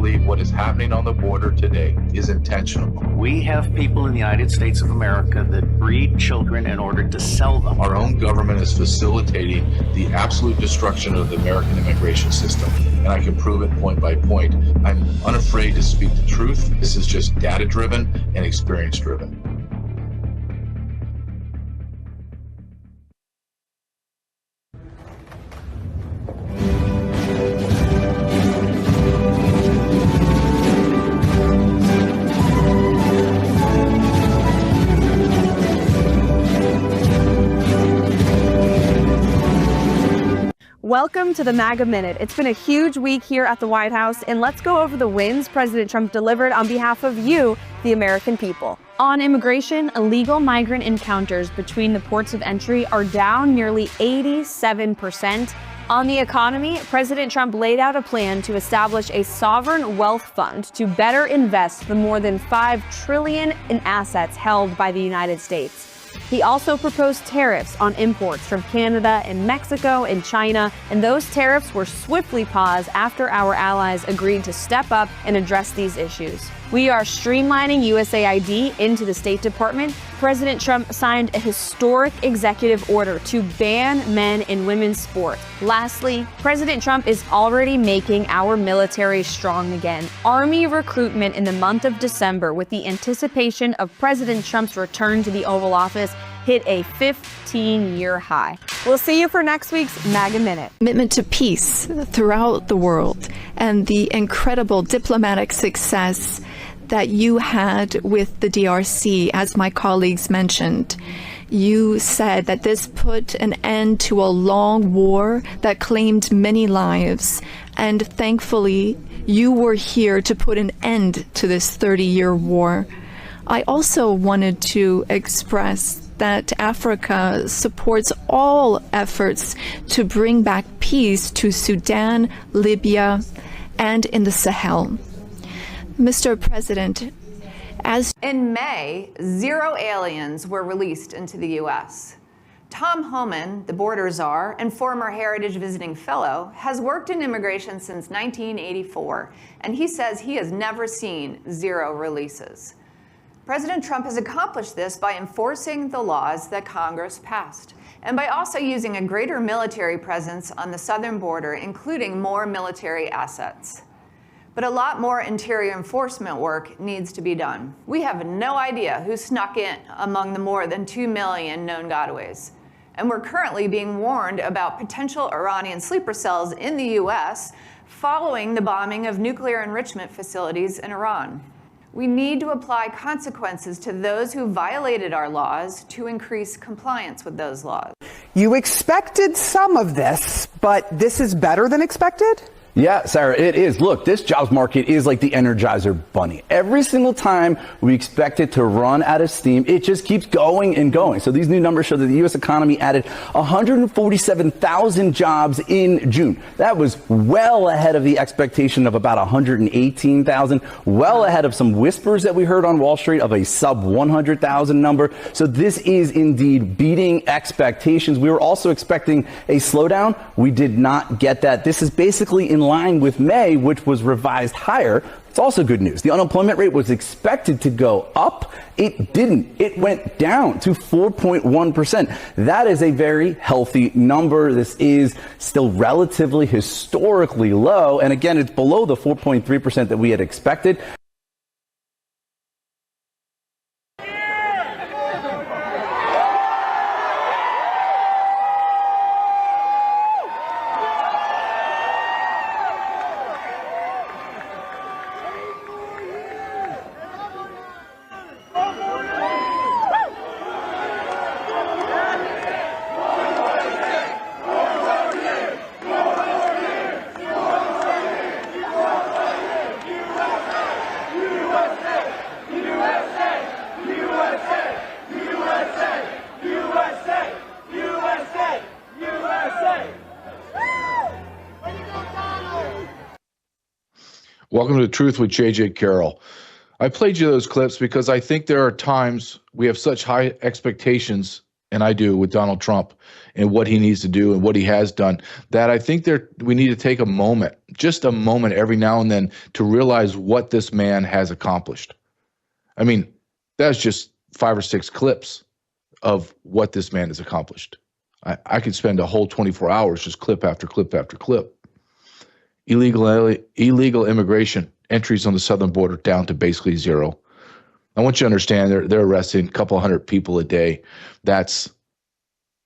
believe what is happening on the border today is intentional. We have people in the United States of America that breed children in order to sell them. Our own government is facilitating the absolute destruction of the American immigration system, and I can prove it point by point. I'm unafraid to speak the truth. This is just data-driven and experience-driven. Welcome to the MAGA Minute. It's been a huge week here at the White House, and let's go over the wins President Trump delivered on behalf of you, the American people. On immigration, illegal migrant encounters between the ports of entry are down nearly 87%. On the economy, President Trump laid out a plan to establish a sovereign wealth fund to better invest the more than $5 trillion in assets held by the United States. He also proposed tariffs on imports from Canada and Mexico and China, and those tariffs were swiftly paused after our allies agreed to step up and address these issues. We are streamlining USAID into the State Department. President Trump signed a historic executive order to ban men in women's sport. Lastly, President Trump is already making our military strong again. Army recruitment in the month of December, with the anticipation of President Trump's return to the Oval Office, hit a 15-year high. We'll see you for next week's MAGA Minute. Commitment to peace throughout the world and the incredible diplomatic success that you had with the DRC, as my colleagues mentioned. You said that this put an end to a long war that claimed many lives, and thankfully, you were here to put an end to this 30-year war. I also wanted to express that Africa supports all efforts to bring back peace to Sudan, Libya, and in the Sahel. Mr. President, in May, 0 aliens were released into the U.S. Tom Homan, the border czar and former Heritage Visiting Fellow, has worked in immigration since 1984, and he says he has never seen 0 releases. President Trump has accomplished this by enforcing the laws that Congress passed, and by also using a greater military presence on the southern border, including more military assets. But a lot more interior enforcement work needs to be done. We have no idea who snuck in among the more than 2 million known gotaways. And we're currently being warned about potential Iranian sleeper cells in the US following the bombing of nuclear enrichment facilities in Iran. We need to apply consequences to those who violated our laws to increase compliance with those laws. You expected some of this, but this is better than expected? Yeah, Sarah, it is. Look, this jobs market is like the Energizer Bunny. Every single time we expect it to run out of steam, it just keeps going and going. So these new numbers show that the U.S. economy added 147,000 jobs in June. That was well ahead of the expectation of about 118,000, well ahead of some whispers that we heard on Wall Street of a sub 100,000 number. So this is indeed beating expectations. We were also expecting a slowdown. We did not get that. This is basically in line with May, which was revised higher. It's also good news. The unemployment rate was expected to go up. It didn't. It went down to 4.1%. That is a very healthy number. This is still relatively historically low. And again, it's below the 4.3% that we had expected. Welcome to Truth with JJ Carrell. I played you those clips because I think there are times we have such high expectations and I do, with Donald Trump and what he needs to do and what he has done, that I think we need to take a moment, just a moment every now and then, to realize what this man has accomplished. I mean, that's just 5 or 6 clips of what this man has accomplished. I could spend a whole 24 hours just clip after clip after clip. Illegal immigration entries on the southern border down to basically zero. I want you to understand they're arresting a couple hundred people a day. That's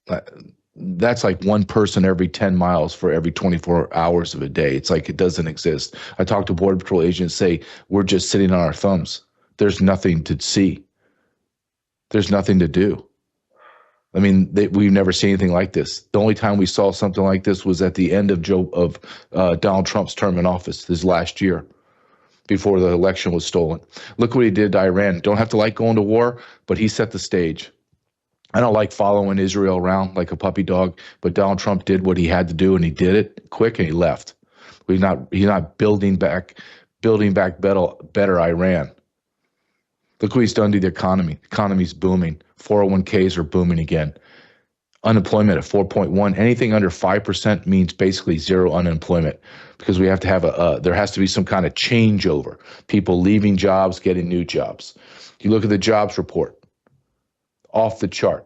like one person every 10 miles for every 24 hours of a day. It's like it doesn't exist. I talk to Border Patrol agents, say we're just sitting on our thumbs. There's nothing to see. There's nothing to do. I mean, we've never seen anything like this. The only time we saw something like this was at the end of Donald Trump's term in office, this last year, before the election was stolen. Look what he did to Iran. Don't have to like going to war, but he set the stage. I don't like following Israel around like a puppy dog, but Donald Trump did what he had to do, and he did it quick, and he left. He's not building back better Iran. Look what he's done to the economy. The economy's booming. 401ks are booming again. Unemployment at 4.1. Anything under 5% means basically zero unemployment, because we have to have there has to be some kind of changeover. People leaving jobs, getting new jobs. You look at the jobs report, off the chart.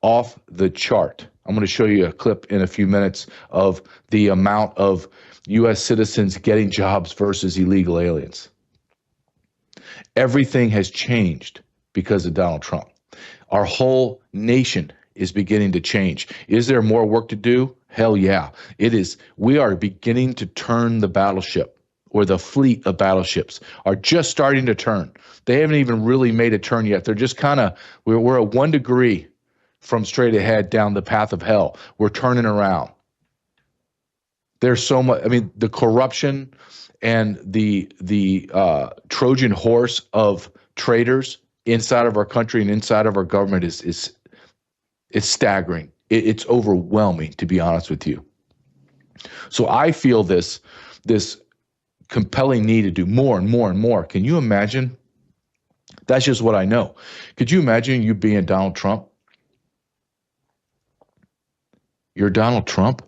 Off the chart. I'm going to show you a clip in a few minutes of the amount of U.S. citizens getting jobs versus illegal aliens. Everything has changed because of Donald Trump. Our whole nation is beginning to change. Is there more work to do? Hell yeah. It is. We are beginning to turn the battleship, or the fleet of battleships are just starting to turn. They haven't even really made a turn yet. They're just kind of, we're at 1 degree from straight ahead down the path of hell. We're turning around. There's so much, I mean, the corruption and the Trojan horse of traitors inside of our country and inside of our government is staggering. It's overwhelming, to be honest with you. So I feel this compelling need to do more and more and more. Can you imagine? That's just what I know. Could you imagine you being Donald Trump? You're Donald Trump.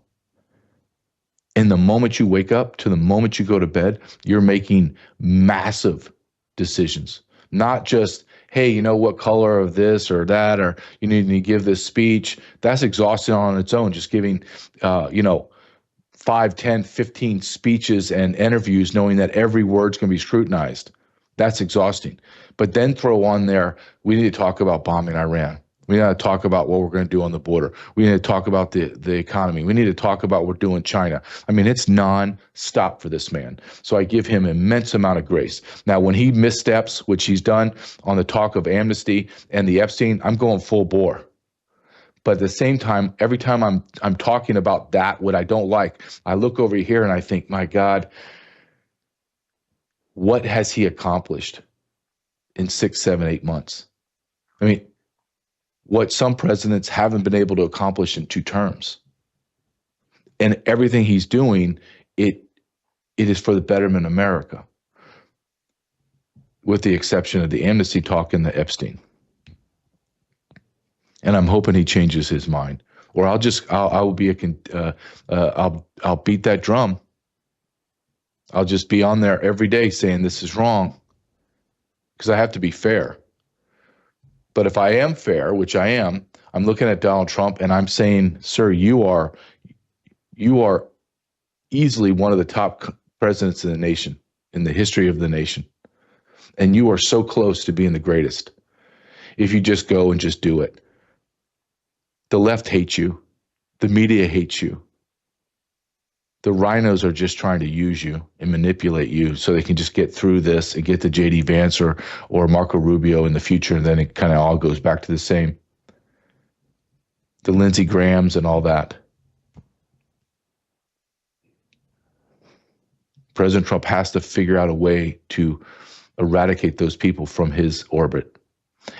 And the moment you wake up to the moment you go to bed, you're making massive decisions. Not just, hey, you know what color of this or that, or you need to give this speech. That's exhausting on its own, just giving, 5, 10, 15 speeches and interviews knowing that every word's going to be scrutinized. That's exhausting. But then throw on there, we need to talk about bombing Iran. We need to talk about what we're going to do on the border. We need to talk about the economy. We need to talk about what we're doing in China. I mean, it's non-stop for this man. So I give him immense amount of grace. Now, when he missteps, which he's done on the talk of amnesty and the Epstein, I'm going full bore. But at the same time, every time I'm talking about that, what I don't like, I look over here and I think, my God, what has he accomplished in 6, 7, 8 months? I mean, what some presidents haven't been able to accomplish in 2 terms. And everything he's doing, it is for the betterment of America, with the exception of the amnesty talk and the Epstein. And I'm hoping he changes his mind, or I'll beat that drum. I'll just be on there every day saying this is wrong, because I have to be fair. But if I am fair, which I am, I'm looking at Donald Trump and I'm saying, sir, you are easily one of the top presidents in the nation, in the history of the nation. And you are so close to being the greatest if you just go and just do it. The left hates you. The media hates you. The rhinos are just trying to use you and manipulate you so they can just get through this and get to J.D. Vance or Marco Rubio in the future, and then it kind of all goes back to the same. The Lindsey Grahams and all that. President Trump has to figure out a way to eradicate those people from his orbit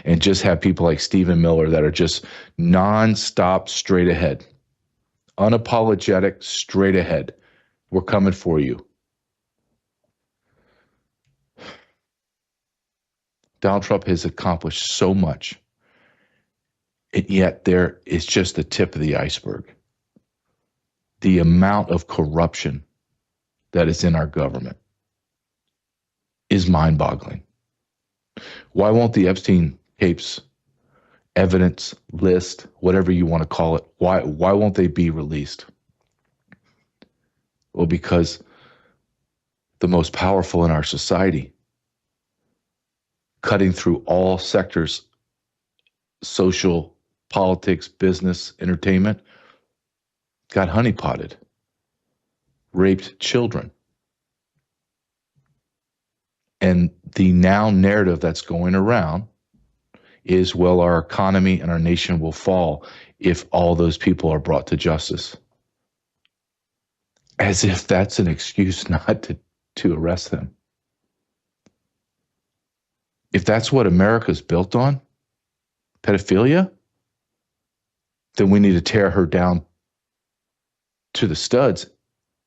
and just have people like Stephen Miller that are just nonstop straight ahead. Unapologetic, straight ahead. We're coming for you. Donald Trump has accomplished so much. And yet there is just the tip of the iceberg. The amount of corruption that is in our government is mind-boggling. Why won't the Epstein tapes, evidence, list, whatever you want to call it, why won't they be released? Well, because the most powerful in our society, cutting through all sectors, social, politics, business, entertainment, got honeypotted, raped children. And the now narrative that's going around is, well, our economy and our nation will fall if all those people are brought to justice. As if that's an excuse not to arrest them. If that's what America's built on, pedophilia, then we need to tear her down to the studs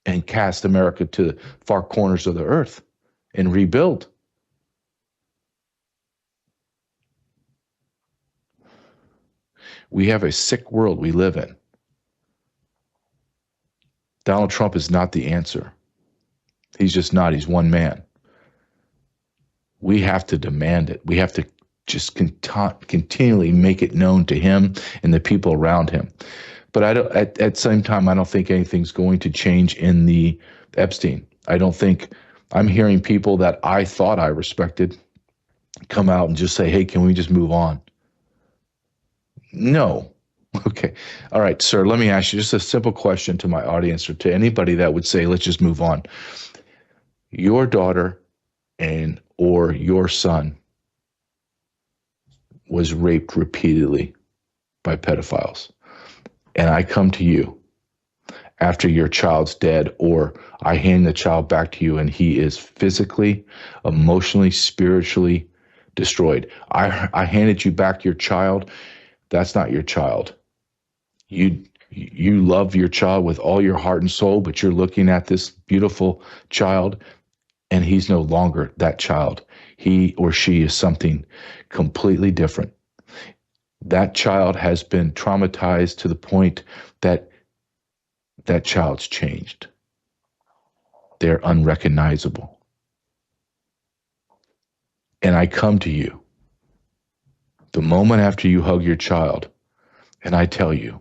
and cast America to the far corners of the earth and rebuild. We have a sick world we live in. Donald Trump is not the answer. He's just not. He's one man. We have to demand it. We have to just continually make it known to him and the people around him. But at the same time, I don't think anything's going to change in the Epstein. I don't think I'm hearing people that I thought I respected come out and just say, hey, can we just move on? No. Okay. All right, sir, let me ask you just a simple question to my audience or to anybody that would say, let's just move on. Your daughter or your son was raped repeatedly by pedophiles. And I come to you after your child's dead, or I hand the child back to you and he is physically, emotionally, spiritually destroyed. I handed you back your child. That's not your child. You love your child with all your heart and soul, but you're looking at this beautiful child and he's no longer that child. He or she is something completely different. That child has been traumatized to the point that that child's changed. They're unrecognizable. And I come to you the moment after you hug your child and I tell you,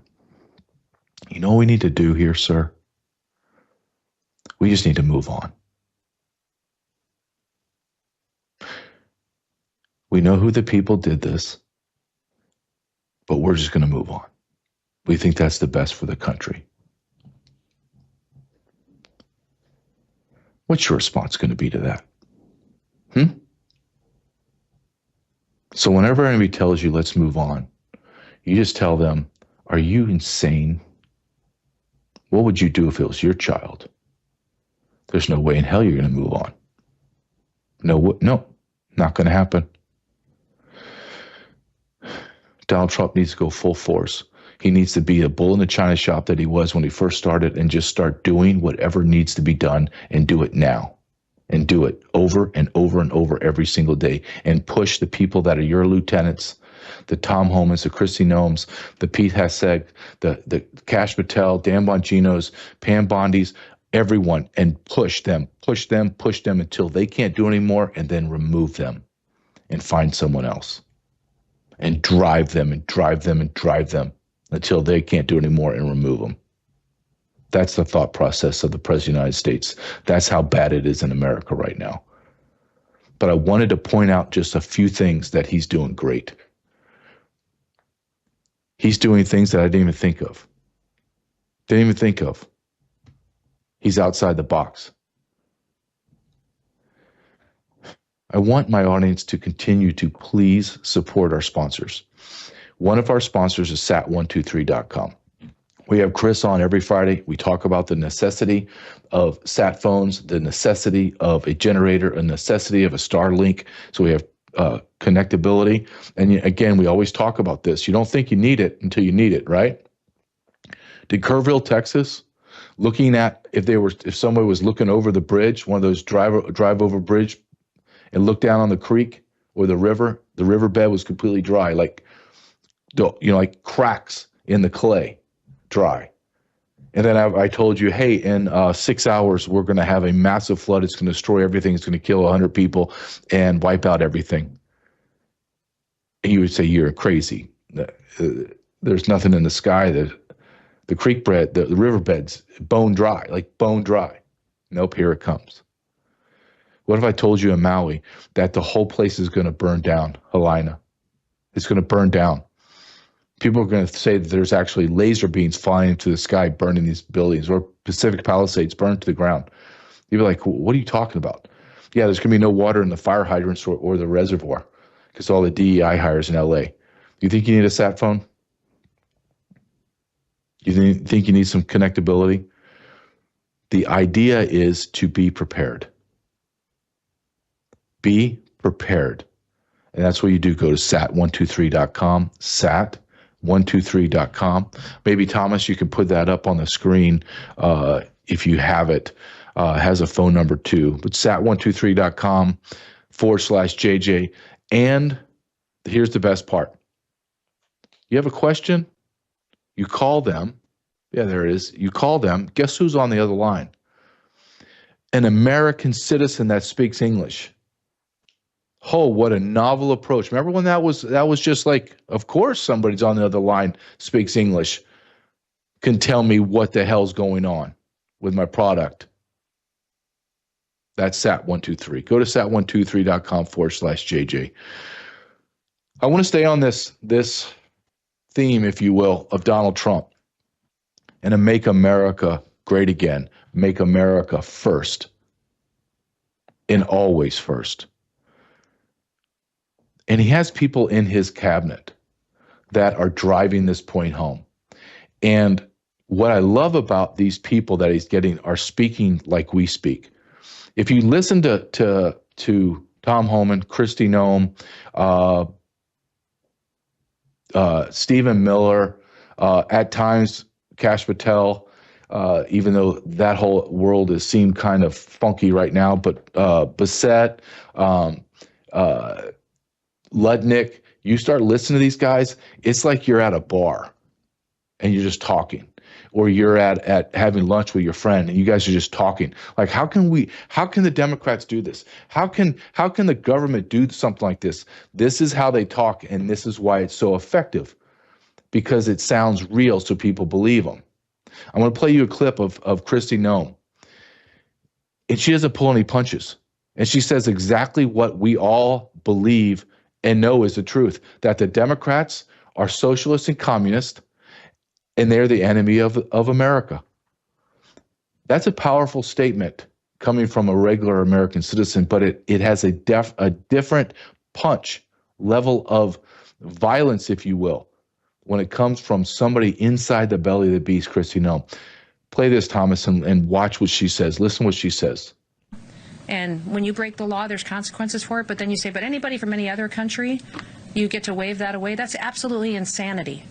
you know what we need to do here, sir? We just need to move on. We know who the people did this, but we're just going to move on. We think that's the best for the country. What's your response going to be to that? So whenever anybody tells you, let's move on, you just tell them, are you insane? What would you do if it was your child? There's no way in hell you're going to move on. No, not going to happen. Donald Trump needs to go full force. He needs to be a bull in the china shop that he was when he first started and just start doing whatever needs to be done and do it now. And do it over and over and over every single day. And push the people that are your lieutenants, the Tom Homans, the Kristi Noems, the Pete Hasek, the Kash Patel, Dan Bongino's, Pam Bondi's, everyone, and push them until they can't do anymore, and then remove them and find someone else. And drive them until they can't do anymore and remove them. That's the thought process of the President of the United States. That's how bad it is in America right now. But I wanted to point out just a few things that he's doing great. He's doing things that I didn't even think of. He's outside the box. I want my audience to continue to please support our sponsors. One of our sponsors is sat123.com. We have Chris on every Friday. We talk about the necessity of sat phones, the necessity of a generator, a necessity of a Starlink. So we have connectability. And again, we always talk about this. You don't think you need it until you need it, right? Did Carrell, Texas, looking at if somebody was looking over the bridge, one of those drive over bridge, and looked down on the creek or the riverbed was completely dry, like like cracks in the clay, dry. And then I told you, hey, in 6 hours, we're going to have a massive flood. It's going to destroy everything. It's going to kill 100 people and wipe out everything. And you would say, you're crazy. There's nothing in the sky. The creek bed, the riverbeds, bone dry, like bone dry. Nope, here it comes. What if I told you in Maui that the whole place is going to burn down, Helena? It's going to burn down. People are going to say that there's actually laser beams flying into the sky, burning these buildings, or Pacific Palisades burned to the ground. You'd be like, what are you talking about? Yeah, there's going to be no water in the fire hydrants or the reservoir because all the DEI hires in LA. You think you need a sat phone? You think you need some connectability? The idea is to be prepared. Be prepared. And that's what you do. Go to sat123.com, sat123.com. Maybe, Thomas, you can put that up on the screen if you have it. Has a phone number too. But sat123.com/JJ. And here's the best part. You have a question? You call them. Yeah, there it is. You call them. Guess who's on the other line? An American citizen that speaks English. Oh, what a novel approach. Remember when that was just like, of course somebody's on the other line, speaks English, can tell me what the hell's going on with my product. That's SAT123. Go to sat123.com/JJ. I want to stay on this theme, if you will, of Donald Trump and to make America great again. Make America first and always first. And he has people in his cabinet that are driving this point home. And what I love about these people that he's getting are speaking like we speak. If you listen to Tom Homan, Kristi Noem, Stephen Miller, at times Kash Patel, even though that whole world has seemed kind of funky right now, but Bassett, Ludnick, you start listening to these guys, it's like you're at a bar and you're just talking, or you're at having lunch with your friend and you guys are just talking. Like, how can the Democrats do this? How can the government do something like this? This is how they talk, and this is why it's so effective, because it sounds real, so people believe them. I'm going to play you a clip of Kristi Noem, and she doesn't pull any punches, and she says exactly what we all believe and know is the truth, that the Democrats are socialists and communists, and they're the enemy of America. That's a powerful statement coming from a regular American citizen, but it has a different punch, level of violence, if you will, when it comes from somebody inside the belly of the beast, Kristi Noem. Play this, Thomas, and watch what she says. Listen what she says. And when you break the law, there's consequences for it. But then you say, but anybody from any other country, you get to wave that away. That's absolutely insanity.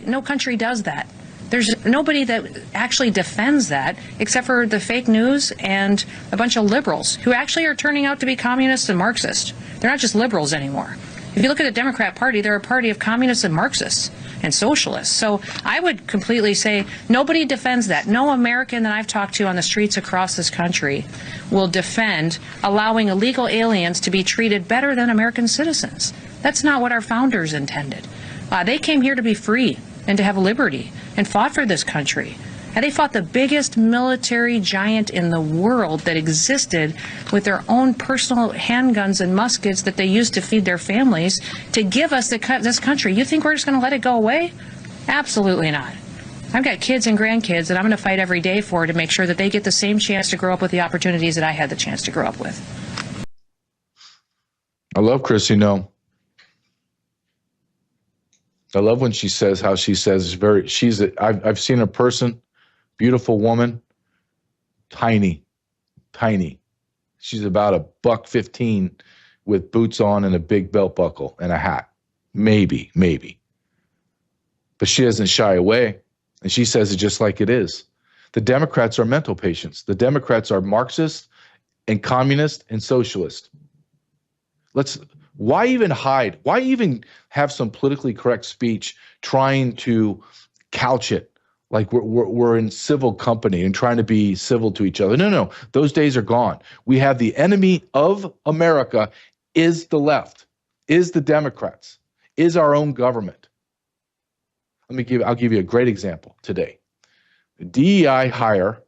No country does that. There's nobody that actually defends that except for the fake news and a bunch of liberals who actually are turning out to be communists and Marxists. They're not just liberals anymore. If you look at the Democrat Party, they're a party of communists and Marxists and socialists. So I would completely say nobody defends that. No American that I've talked to on the streets across this country will defend allowing illegal aliens to be treated better than American citizens. That's not what our founders intended. They came here to be free and to have liberty and fought for this country. And they fought the biggest military giant in the world that existed with their own personal handguns and muskets that they used to feed their families to give us this country. You think we're just going to let it go away? Absolutely not. I've got kids and grandkids that I'm going to fight every day for to make sure that they get the same chance to grow up with the opportunities that I had the chance to grow up with. I love Kristi Noem. I love when she says how she says I've seen a person, beautiful woman, tiny. She's about $115 with boots on and a big belt buckle and a hat. Maybe. But she doesn't shy away, and she says it just like it is. The Democrats are mental patients. The Democrats are Marxist and communist and socialist. Why even hide? Why even have some politically correct speech trying to couch it like we're in civil company and trying to be civil to each other? No, those days are gone. We have the enemy of America is the left, is the Democrats, is our own government. I'll give you a great example today. The DEI hire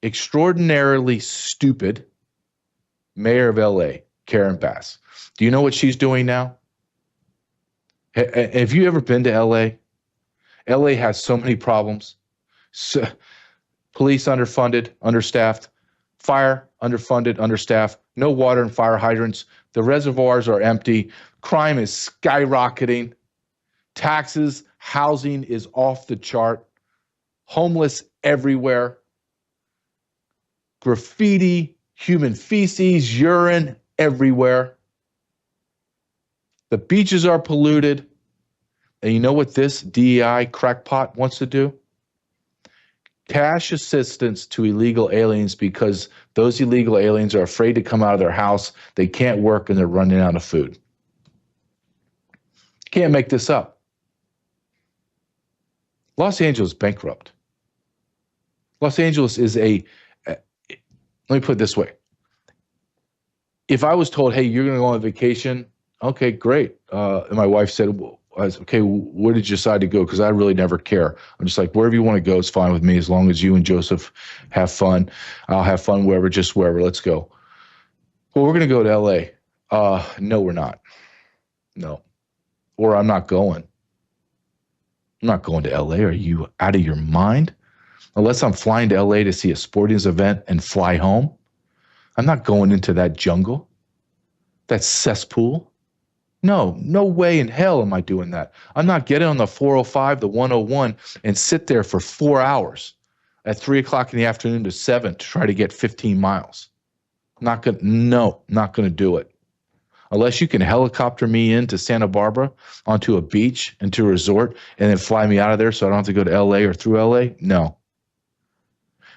extraordinarily stupid mayor of LA, Karen Bass. Do you know what she's doing now? Have you ever been to LA? LA has so many problems. Police underfunded, understaffed. Fire underfunded, understaffed. No water and fire hydrants. The reservoirs are empty. Crime is skyrocketing. Taxes, housing is off the chart. Homeless everywhere. Graffiti, human feces, urine everywhere. The beaches are polluted. And you know what this DEI crackpot wants to do? Cash assistance to illegal aliens because those illegal aliens are afraid to come out of their house. They can't work and they're running out of food. Can't make this up. Los Angeles is bankrupt. Los Angeles is let me put it this way. If I was told, hey, you're going to go on vacation, okay, great. And my wife said, well, okay, where did you decide to go? Because I really never care. I'm just like, wherever you want to go is fine with me as long as you and Joseph have fun. I'll have fun wherever, just wherever. Let's go. Well, we're going to go to L.A. No, we're not. No. Or I'm not going. I'm not going to L.A. Are you out of your mind? Unless I'm flying to L.A. to see a sporting event and fly home. I'm not going into that jungle, that cesspool. No way in hell am I doing that. I'm not getting on the 405, the 101, and sit there for 4 hours at 3 o'clock in the afternoon to 7 to try to get 15 miles. Not going to do it. Unless you can helicopter me into Santa Barbara onto a beach, into a resort, and then fly me out of there so I don't have to go to LA or through LA, no.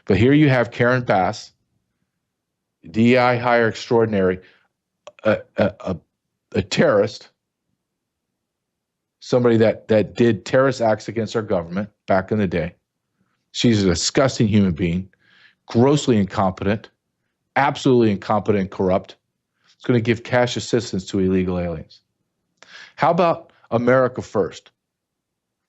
But here you have Karen Bass, DEI hire extraordinary, a terrorist, somebody that did terrorist acts against our government back in the day. She's a disgusting human being, grossly incompetent, absolutely incompetent and corrupt. It's going to give cash assistance to illegal aliens. How about America First?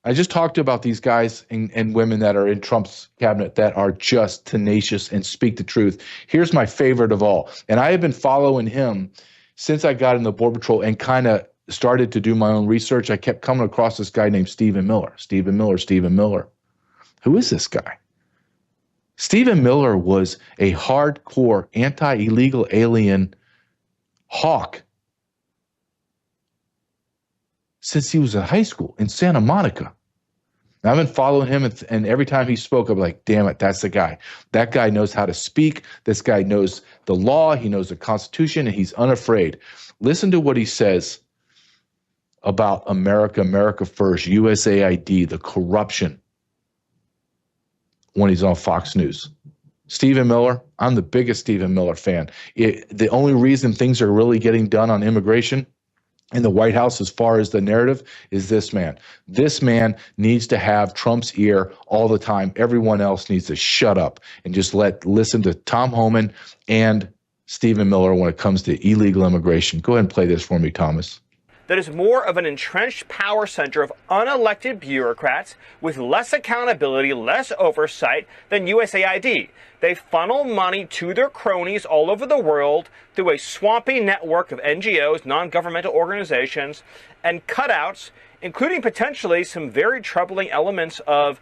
I just talked about these guys and women that are in Trump's cabinet that are just tenacious and speak the truth. Here's my favorite of all. And I have been following him since I got in the Border Patrol and kind of started to do my own research. I kept coming across this guy named Stephen Miller. Stephen Miller. Who is this guy? Stephen Miller was a hardcore anti-illegal alien hawk since he was in high school in Santa Monica. And I've been following him, and every time he spoke, I'm like, damn it, that's the guy. That guy knows how to speak. This guy knows the law. He knows the Constitution, and he's unafraid. Listen to what he says about America, America First, USAID, the corruption when he's on Fox News. Stephen Miller, I'm the biggest Stephen Miller fan. The only reason things are really getting done on immigration in the White House as far as the narrative is this man. This man needs to have Trump's ear all the time. Everyone else needs to shut up and just listen to Tom Homan and Stephen Miller when it comes to illegal immigration. Go ahead and play this for me, Thomas. That is more of an entrenched power center of unelected bureaucrats with less accountability, less oversight than USAID. They funnel money to their cronies all over the world through a swampy network of NGOs, non-governmental organizations, and cutouts, including potentially some very troubling elements of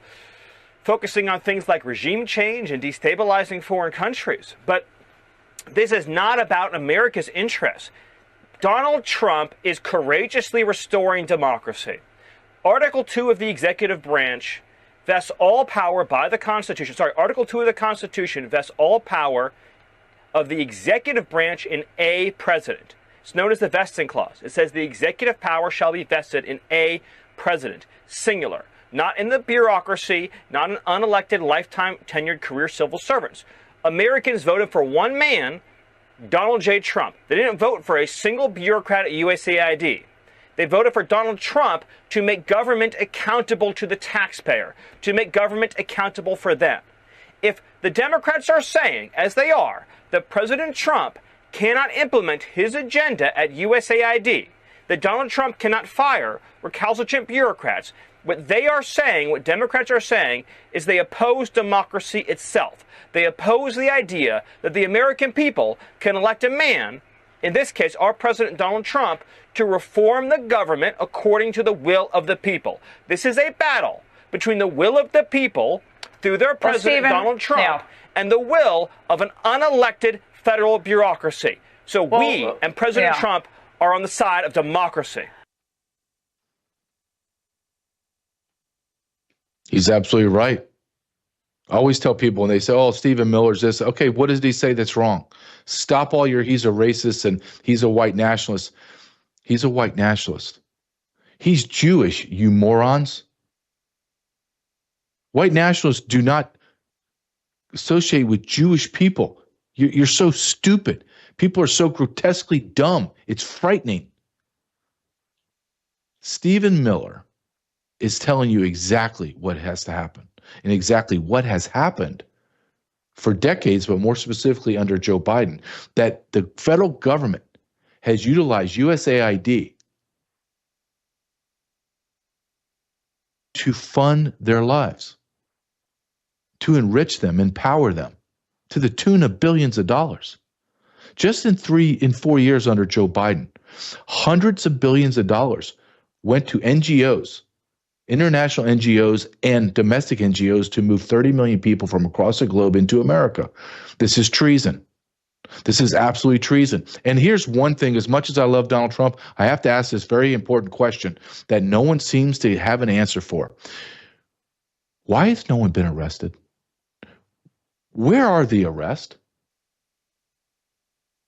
focusing on things like regime change and destabilizing foreign countries. But this is not about America's interests. Donald Trump is courageously restoring democracy. Article 2 of the executive branch vests all power by the Constitution. Article 2 of the Constitution vests all power of the executive branch in a president. It's known as the vesting clause. It says the executive power shall be vested in a president, singular, not in the bureaucracy, not in unelected, lifetime tenured career civil servants. Americans voted for one man Donald J. Trump. They didn't vote for a single bureaucrat at USAID. They voted for Donald Trump to make government accountable to the taxpayer, to make government accountable for them. If the Democrats are saying, as they are, that President Trump cannot implement his agenda at USAID, that Donald Trump cannot fire recalcitrant bureaucrats, what they are saying, what Democrats are saying, is they oppose democracy itself. They oppose the idea that the American people can elect a man, in this case, our President Donald Trump, to reform the government according to the will of the people. This is a battle between the will of the people through their President Donald Trump and the will of an unelected federal bureaucracy. So we and President Trump are on the side of democracy. He's absolutely right. I always tell people when they say, oh, Stephen Miller's this. Okay, what did he say that's wrong? Stop all your, he's a racist and he's a white nationalist. He's a white nationalist. He's Jewish, you morons. White nationalists do not associate with Jewish people. You're so stupid. People are so grotesquely dumb. It's frightening. Stephen Miller is telling you exactly what has to happen and exactly what has happened for decades, but more specifically under Joe Biden, that the federal government has utilized USAID to fund their lives, to enrich them, empower them, to the tune of billions of dollars. Just in 4 years under Joe Biden, hundreds of billions of dollars went to NGOs, international NGOs and domestic NGOs to move 30 million people from across the globe into America. This is treason. This is absolutely treason. And here's one thing, as much as I love Donald Trump, I have to ask this very important question that no one seems to have an answer for. Why has no one been arrested? Where are the arrests?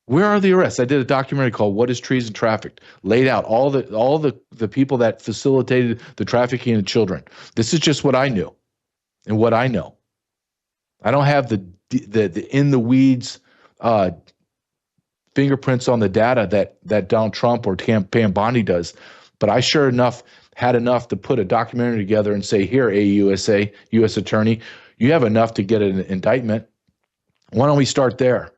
Where are the arrests? I did a documentary called What is Treason Trafficked? Laid out all the people that facilitated the trafficking of children. This is just what I knew and what I know. I don't have the in the weeds fingerprints on the data that Donald Trump or Pam Bondi does, but I sure enough had enough to put a documentary together and say, here, AUSA, U.S. Attorney, you have enough to get an indictment. Why don't we start there?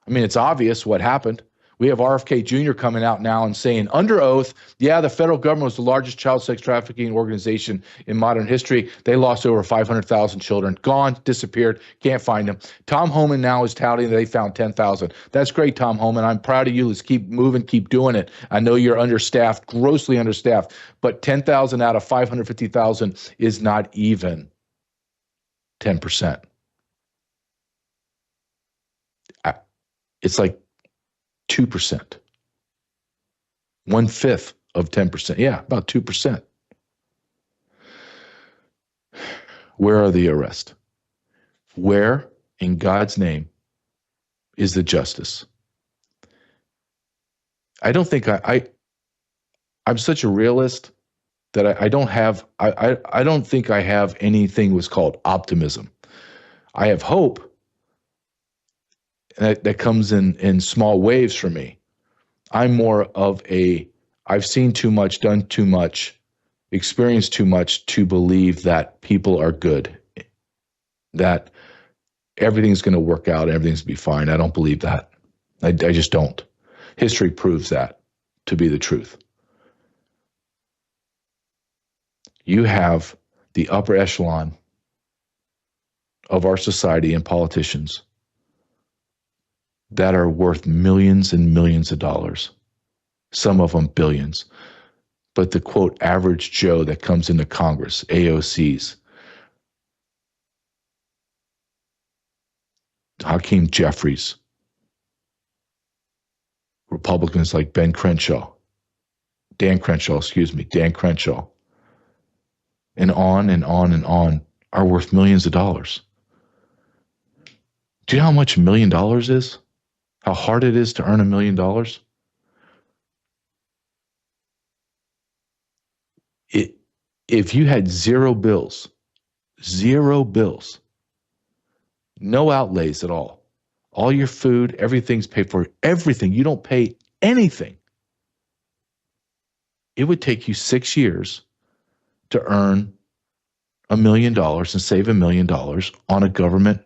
I mean, it's obvious what happened. We have RFK Jr. coming out now and saying under oath, yeah, the federal government was the largest child sex trafficking organization in modern history. They lost over 500,000 children. Gone, disappeared, can't find them. Tom Homan now is touting that they found 10,000. That's great, Tom Homan. I'm proud of you. Let's keep moving, keep doing it. I know you're understaffed, grossly understaffed, but 10,000 out of 550,000 is not even 10%. It's like 2%. 1/5 of 10%. Yeah, about 2%. Where are the arrests? Where, in God's name, is the justice? I don't think I'm such a realist that I don't think I have anything what's called optimism. I have hope. That comes in small waves for me. I'm more of I've seen too much, done too much, experienced too much to believe that people are good, that everything's going to work out, everything's going to be fine. I don't believe that. I just don't. History proves that to be the truth. You have the upper echelon of our society and politicians that are worth millions and millions of dollars, some of them billions. But the, quote, average Joe that comes into Congress, AOCs, Hakeem Jeffries, Republicans like Dan Crenshaw, and on and on and on, are worth millions of dollars. Do you know how much $1 million is? How hard it is to earn $1 million? If you had zero bills, no outlays at all All your food, everything's paid for. Everything. You don't pay anything. It would take you 6 years to earn $1 million and save $1 million on a government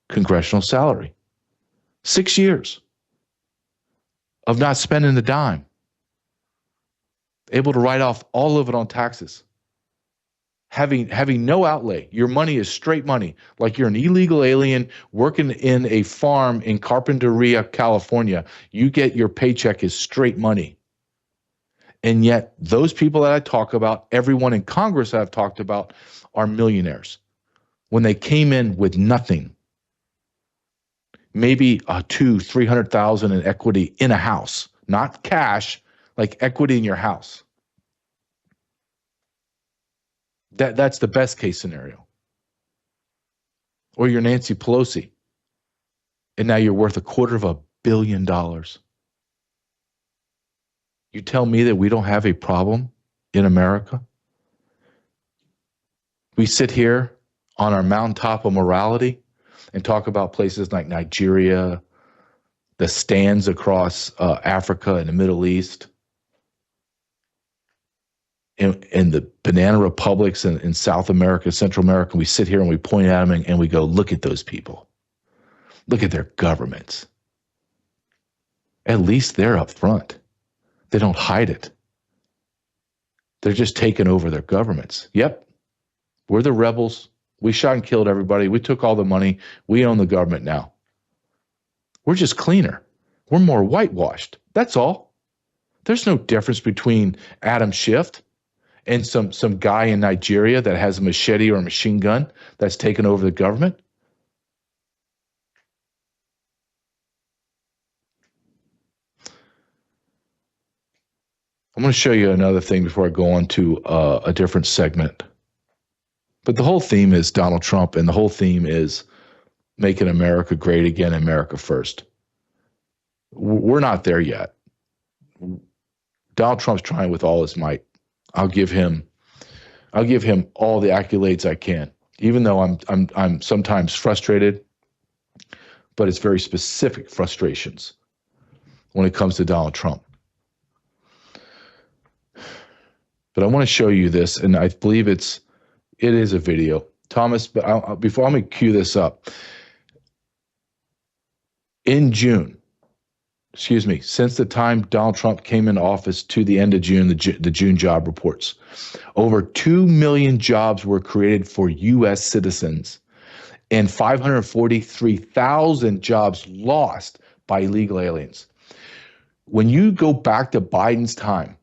congressional salary. 6 years of not spending a dime. Able to write off all of it on taxes. Having no outlay. Your money is straight money. Like you're an illegal alien working in a farm in Carpinteria, California. You get your paycheck is straight money. And yet those people that I talk about, everyone in Congress that I've talked about, are millionaires. When they came in with nothing, maybe $200,000-300,000 in equity in a house, not cash, like equity in your house. That's the best case scenario. Or you're Nancy Pelosi, and now you're worth $250 million. You tell me that we don't have a problem in America? We sit here on our mountaintop of morality and talk about places like Nigeria, the stands across Africa and the Middle East, and the banana republics in South America, Central America. We sit here and we point at them and we go, look at those people. Look at their governments. At least they're up front. They don't hide it. They're just taking over their governments. Yep, we're the rebels. We shot and killed everybody. We took all the money. We own the government now. We're just cleaner. We're more whitewashed. That's all. There's no difference between Adam Schiff and some guy in Nigeria that has a machete or a machine gun that's taken over the government. I'm going to show you another thing before I go on to a different segment. But the whole theme is Donald Trump, and the whole theme is making America great again, America first. We're not there yet. Donald Trump's trying with all his might. I'll give him all the accolades I can, even though I'm sometimes frustrated, but it's very specific frustrations when it comes to Donald Trump. But I want to show you this, and I believe it is a video. Thomas, but before I'm going to cue this up. In June, since the time Donald Trump came into office to the end of June, the June job reports, over 2 million jobs were created for U.S. citizens and 543,000 jobs lost by illegal aliens. When you go back to Biden's time,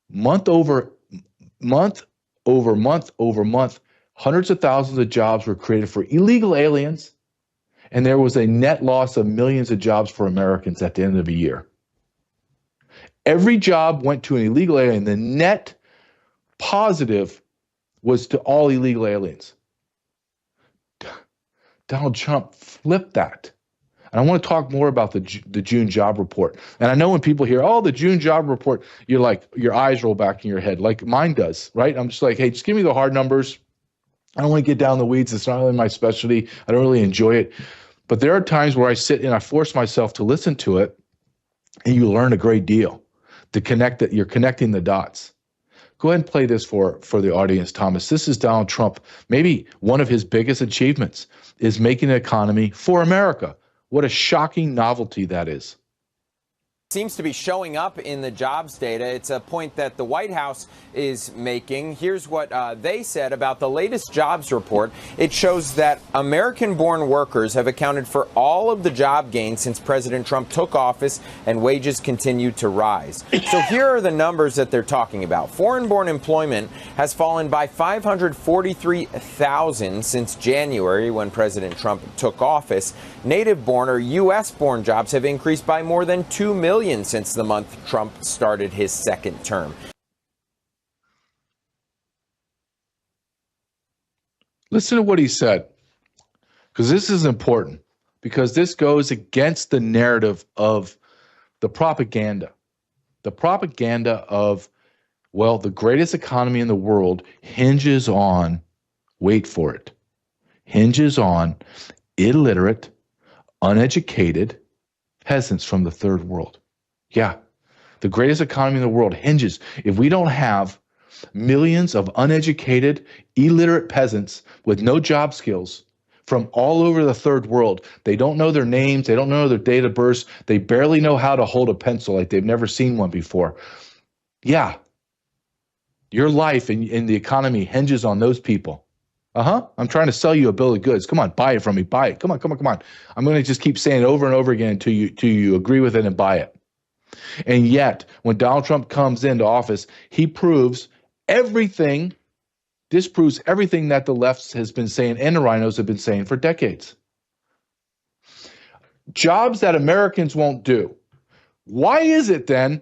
month over month, hundreds of thousands of jobs were created for illegal aliens, and there was a net loss of millions of jobs for Americans at the end of the year. Every job went to an illegal alien. The net positive was to all illegal aliens. Donald Trump flipped that. And I want to talk more about the June job report. And I know when people hear, the June job report, you're like, your eyes roll back in your head, like mine does, right? I'm just like, hey, just give me the hard numbers. I don't want to get down the weeds. It's not really my specialty. I don't really enjoy it. But there are times where I sit and I force myself to listen to it, and you learn a great deal. To connect that, you're connecting the dots. Go ahead and play this for the audience, Thomas. This is Donald Trump. Maybe one of his biggest achievements is making an economy for America. What a shocking novelty that is. Seems to be showing up in the jobs data. It's a point that the White House is making. Here's what they said about the latest jobs report. It shows that American-born workers have accounted for all of the job gains since President Trump took office, and wages continue to rise. So here are the numbers that they're talking about. Foreign-born employment has fallen by 543,000 since January, when President Trump took office. Native-born or U.S.-born jobs have increased by more than 2 million since the month Trump started his second term. Listen to what he said, because this is important, because this goes against the narrative of the propaganda. The propaganda of, well, the greatest economy in the world hinges on, wait for it, hinges on illiterate, uneducated peasants from the third world. Yeah, the greatest economy in the world hinges. If we don't have millions of uneducated, illiterate peasants with no job skills from all over the third world, they don't know their names, they don't know their date of birth, they barely know how to hold a pencil like they've never seen one before. Yeah, your life and the economy hinges on those people. I'm trying to sell you a bill of goods. Come on, buy it from me. Buy it. Come on. I'm going to just keep saying it over and over again until you agree with it and buy it. And yet, when Donald Trump comes into office, he disproves everything that the left has been saying and the rhinos have been saying for decades. Jobs that Americans won't do. Why is it then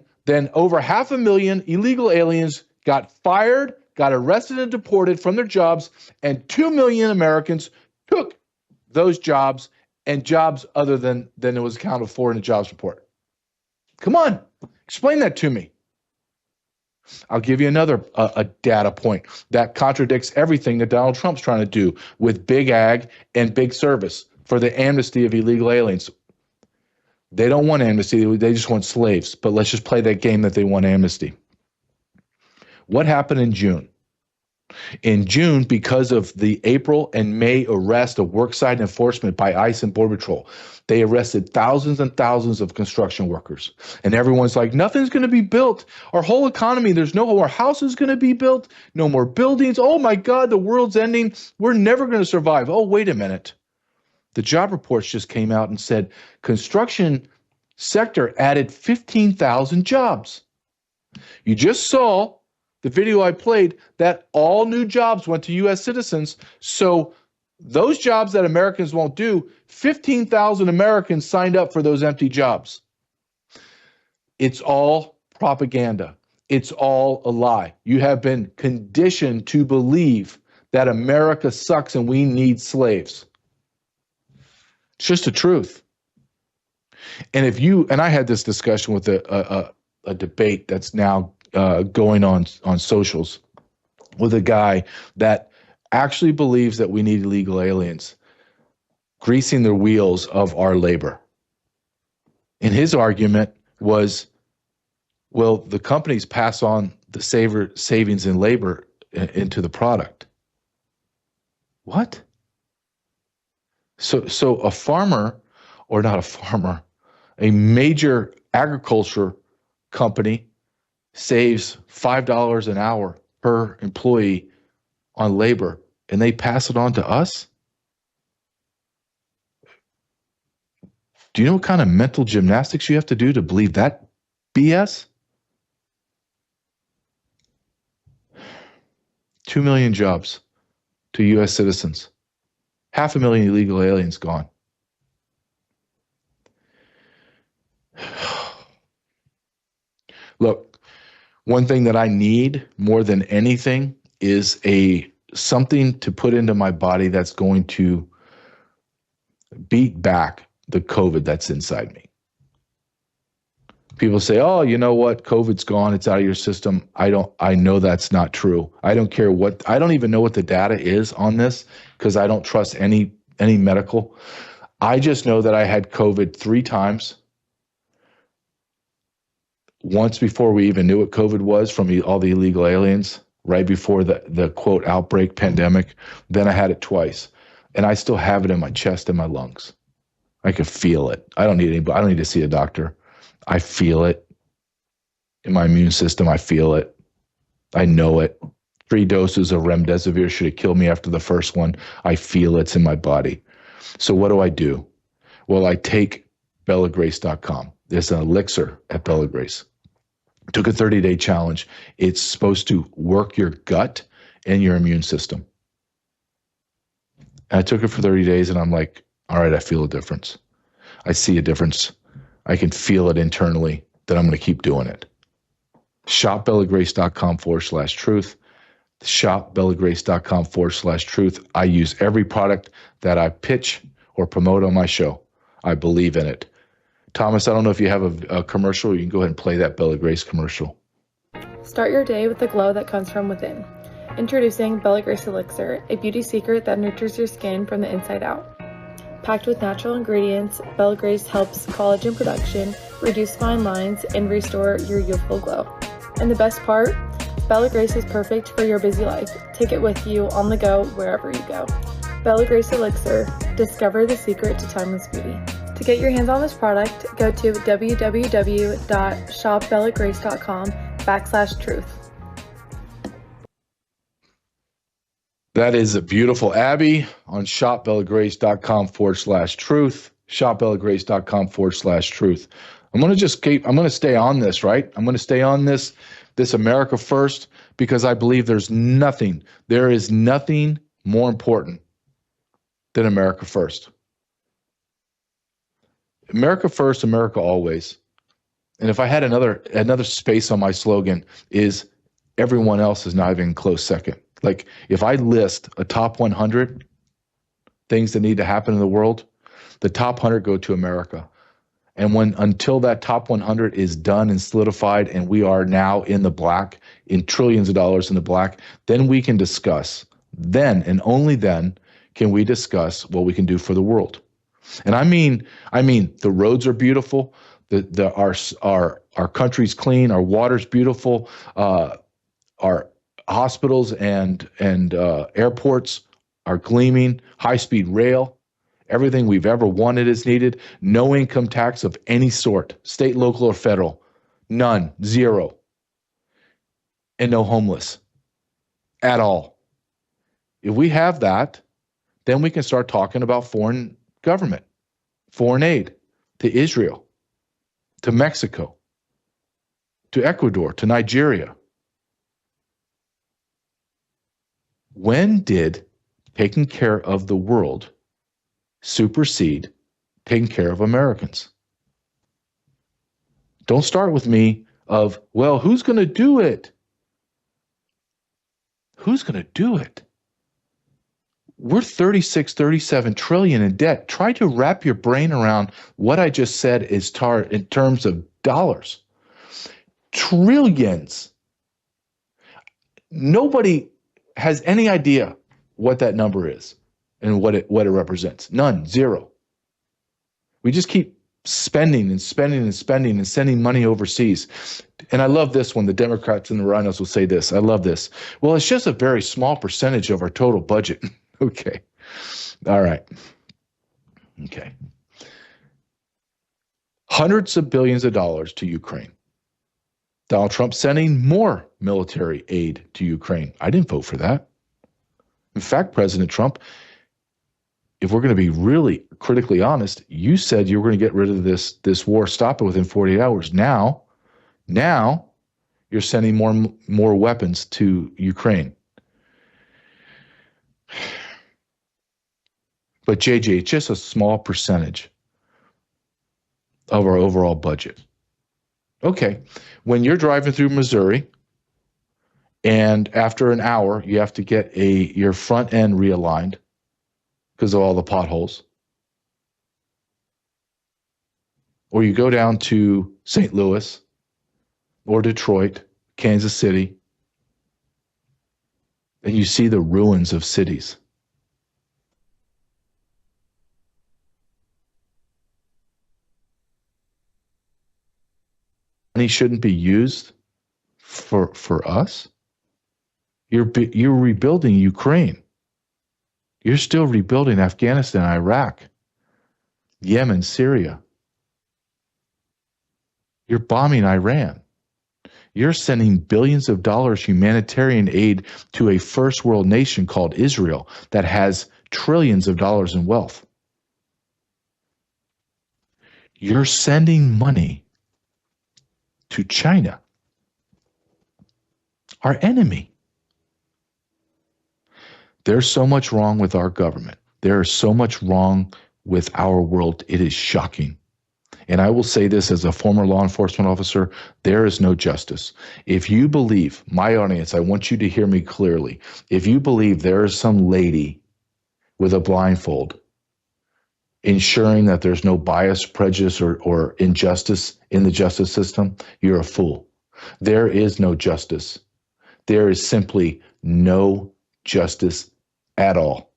over 500,000 illegal aliens got fired, got arrested and deported from their jobs, and 2 million Americans took those jobs and jobs other than it was accounted for in the jobs report? Come on, explain that to me. I'll give you another a data point that contradicts everything that Donald Trump's trying to do with big ag and big service for the amnesty of illegal aliens. They don't want amnesty, they just want slaves. But let's just play that game that they want amnesty. What happened in June? In June, because of the April and May arrest of worksite enforcement by ICE and Border Patrol, they arrested thousands and thousands of construction workers. And everyone's like, nothing's going to be built. Our whole economy, there's no more houses going to be built, no more buildings. Oh my God, the world's ending. We're never going to survive. Oh, wait a minute. The job reports just came out and said construction sector added 15,000 jobs. You just saw the video I played that all new jobs went to U.S. citizens. So those jobs that Americans won't do, 15,000 Americans signed up for those empty jobs. It's all propaganda. It's all a lie. You have been conditioned to believe that America sucks and we need slaves. It's just the truth. And I had this discussion with a debate that's now going on socials with a guy that actually believes that we need illegal aliens greasing the wheels of our labor. And his argument was, well, the companies pass on the savings in labor into the product. What? So a farmer, or not a farmer, a major agriculture company saves $5 an hour per employee on labor, and they pass it on to us? Do you know what kind of mental gymnastics you have to do to believe that BS? 2 million jobs to U.S. citizens. 500,000 illegal aliens gone. Look, one thing that I need more than anything is something to put into my body that's going to beat back the COVID that's inside me. People say, oh, you know what? COVID's gone. It's out of your system. I know that's not true. I don't care I don't even know what the data is on this because I don't trust any medical. I just know that I had COVID 3 times. Once before we even knew what COVID was from all the illegal aliens, right before the quote outbreak pandemic. Then I had it twice, and I still have it in my chest and my lungs. I could feel it. I don't need to see a doctor. I feel it in my immune system. I feel it. I know it. 3 doses of remdesivir should have killed me after the first one. I feel it's in my body. So what do? Well, I take bellagrace.com. There's an elixir at Bella Grace. Took a 30-day challenge. It's supposed to work your gut and your immune system. And I took it for 30 days, and I'm like, all right, I feel a difference. I see a difference. I can feel it internally that I'm going to keep doing it. ShopBellaGrace.com/truth. ShopBellaGrace.com/truth. I use every product that I pitch or promote on my show. I believe in it. Thomas, I don't know if you have a commercial. You can go ahead and play that Bella Grace commercial. Start your day with the glow that comes from within. Introducing Bella Grace Elixir, a beauty secret that nurtures your skin from the inside out. Packed with natural ingredients, Bella Grace helps collagen production, reduce fine lines, and restore your youthful glow. And the best part, Bella Grace is perfect for your busy life. Take it with you on the go wherever you go. Bella Grace Elixir. Discover the secret to timeless beauty. To get your hands on this product, go to www.shopbellagrace.com/truth. That is a beautiful Abby on shopbellagrace.com/truth. Shopbellagrace.com/truth. I'm going to stay on this, right? I'm going to stay on this America first, because I believe there is nothing more important than America first. America first, America always. And if I had another space on my slogan, is everyone else is not even close second. Like, if I list a top 100 things that need to happen in the world, the top 100 go to America. And until that top 100 is done and solidified, and we are now in the black, in trillions of dollars in the black, then we can discuss. Then and only then can we discuss what we can do for the world. And I mean, the roads are beautiful, our country's clean, our water's beautiful, our hospitals and airports are gleaming, high-speed rail, everything we've ever wanted is needed, no income tax of any sort, state, local, or federal, none, zero, and no homeless at all. If we have that, then we can start talking about foreign government, foreign aid to Israel, to Mexico, to Ecuador, to Nigeria. When did taking care of the world supersede taking care of Americans? Don't start with me of, well, who's going to do it? Who's going to do it? We're 37 trillion in debt. Try to wrap your brain around what I just said is in terms of dollars. Trillions. Nobody has any idea what that number is and what it represents. None, zero. We just keep spending and spending and spending and sending money overseas. And I love this one. The Democrats and the rhinos will say this. I love this. Well, it's just a very small percentage of our total budget. Okay. All right. Okay. Hundreds of billions of dollars to Ukraine. Donald Trump sending more military aid to Ukraine. I didn't vote for that. In fact, President Trump, if we're going to be really critically honest, you said you were going to get rid of this war, stop it within 48 hours. Now you're sending more weapons to Ukraine. But JJ, it's just a small percentage of our overall budget. Okay, when you're driving through Missouri and after an hour you have to get your front end realigned because of all the potholes, or you go down to St. Louis or Detroit, Kansas City, and you see the ruins of cities. Money shouldn't be used for us. You're rebuilding Ukraine. You're still rebuilding Afghanistan, Iraq, Yemen, Syria. You're bombing Iran. You're sending billions of dollars humanitarian aid to a first world nation called Israel that has trillions of dollars in wealth. You're sending money to China, our enemy. There's so much wrong with our government. There is so much wrong with our world. It is shocking. And I will say this as a former law enforcement officer, there is no justice. If you believe, my audience, I want you to hear me clearly. If you believe there is some lady with a blindfold ensuring that there's no bias, prejudice, or injustice in the justice system, you're a fool. There is no justice. There is simply no justice at all.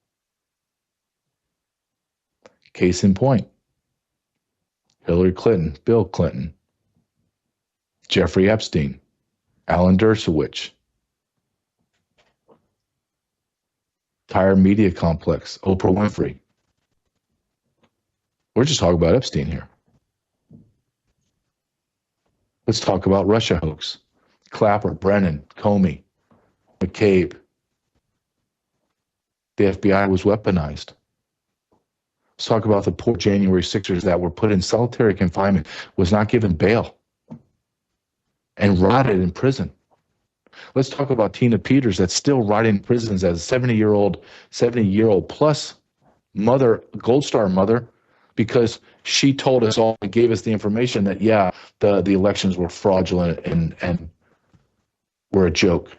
Case in point, Hillary Clinton, Bill Clinton, Jeffrey Epstein, Alan Dershowitz, entire media complex, Oprah Winfrey. We're just talking about Epstein here. Let's talk about Russia hoax. Clapper, Brennan, Comey, McCabe. The FBI was weaponized. Let's talk about the poor January 6ers that were put in solitary confinement, was not given bail, and rotted in prison. Let's talk about Tina Peters that's still rotting in prisons as a 70-year-old plus mother, Gold Star mother, because she told us all and gave us the information that, yeah, the elections were fraudulent and were a joke.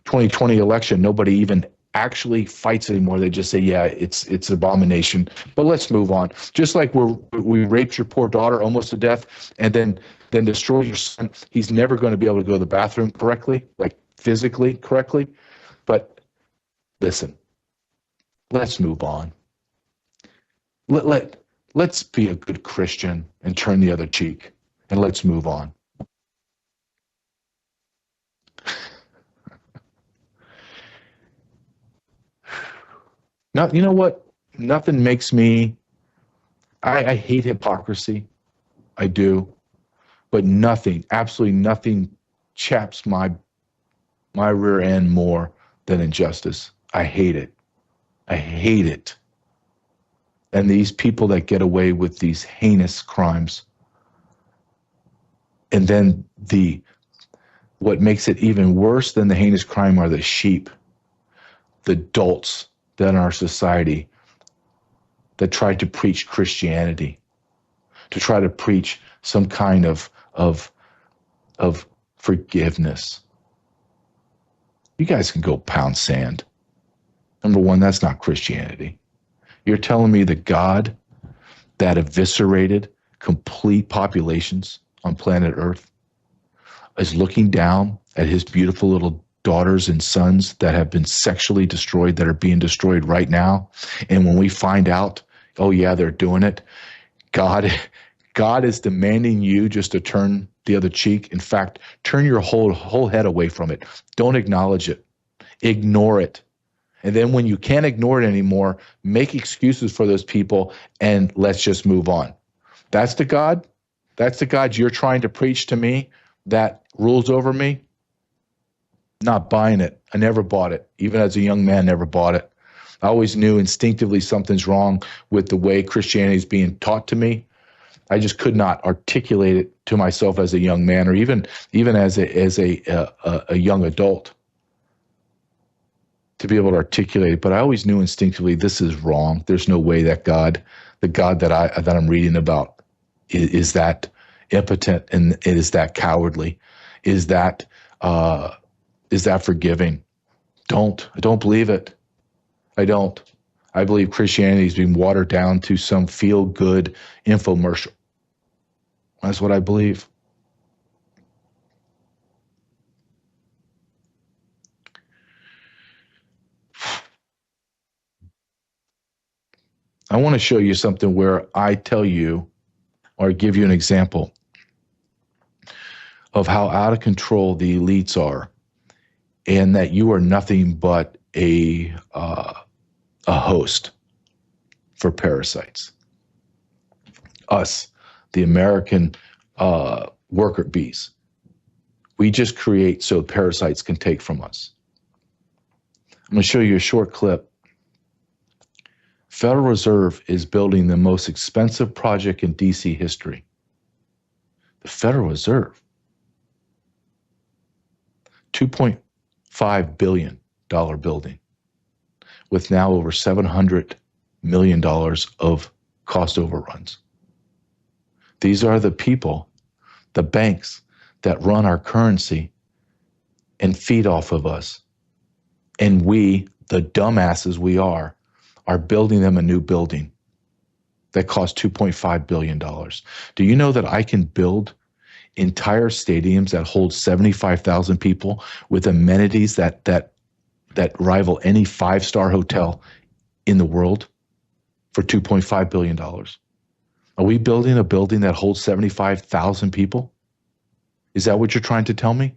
2020 election, nobody even actually fights anymore. They just say, yeah, it's an abomination. But let's move on. Just like we raped your poor daughter almost to death and then destroy your son. He's never going to be able to go to the bathroom correctly, like physically correctly. But listen, let's move on. Let's be a good Christian and turn the other cheek, and let's move on. Now, you know what? Nothing makes me, I hate hypocrisy. I do. But nothing, absolutely nothing chaps my rear end more than injustice. I hate it. I hate it. And these people that get away with these heinous crimes. And then what makes it even worse than the heinous crime are the sheep, the dolts that in our society that try to preach Christianity, to try to preach some kind of forgiveness. You guys can go pound sand. Number one, that's not Christianity. You're telling me the God that eviscerated complete populations on planet Earth is looking down at his beautiful little daughters and sons that have been sexually destroyed, that are being destroyed right now. And when we find out, oh yeah, they're doing it, God is demanding you just to turn the other cheek. In fact, turn your whole head away from it. Don't acknowledge it. Ignore it. And then when you can't ignore it anymore, make excuses for those people and let's just move on. That's the God you're trying to preach to me that rules over me? Not buying it. I never bought it. Even as a young man, never bought it. I always knew instinctively something's wrong with the way Christianity is being taught to me. I just could not articulate it to myself as a young man, or even as a young adult, to be able to articulate it. But I always knew instinctively this is wrong. There's no way that the God that I'm reading about, is that impotent and is that cowardly, is that forgiving. I don't believe it. I don't. I believe Christianity is being watered down to some feel-good infomercial. That's what I believe. I want to show you something where I tell you or give you an example of how out of control the elites are, and that you are nothing but a host for parasites. Us, the American worker bees. We just create so parasites can take from us. I'm going to show you a short clip. Federal Reserve is building the most expensive project in DC history. The Federal Reserve. $2.5 billion building with now over $700 million of cost overruns. These are the people, the banks that run our currency and feed off of us. And we, the dumbasses we are building them a new building that costs $2.5 billion. Do you know that I can build entire stadiums that hold 75,000 people with amenities that rival any five-star hotel in the world for $2.5 billion. Are we building a building that holds 75,000 people? Is that what you're trying to tell me?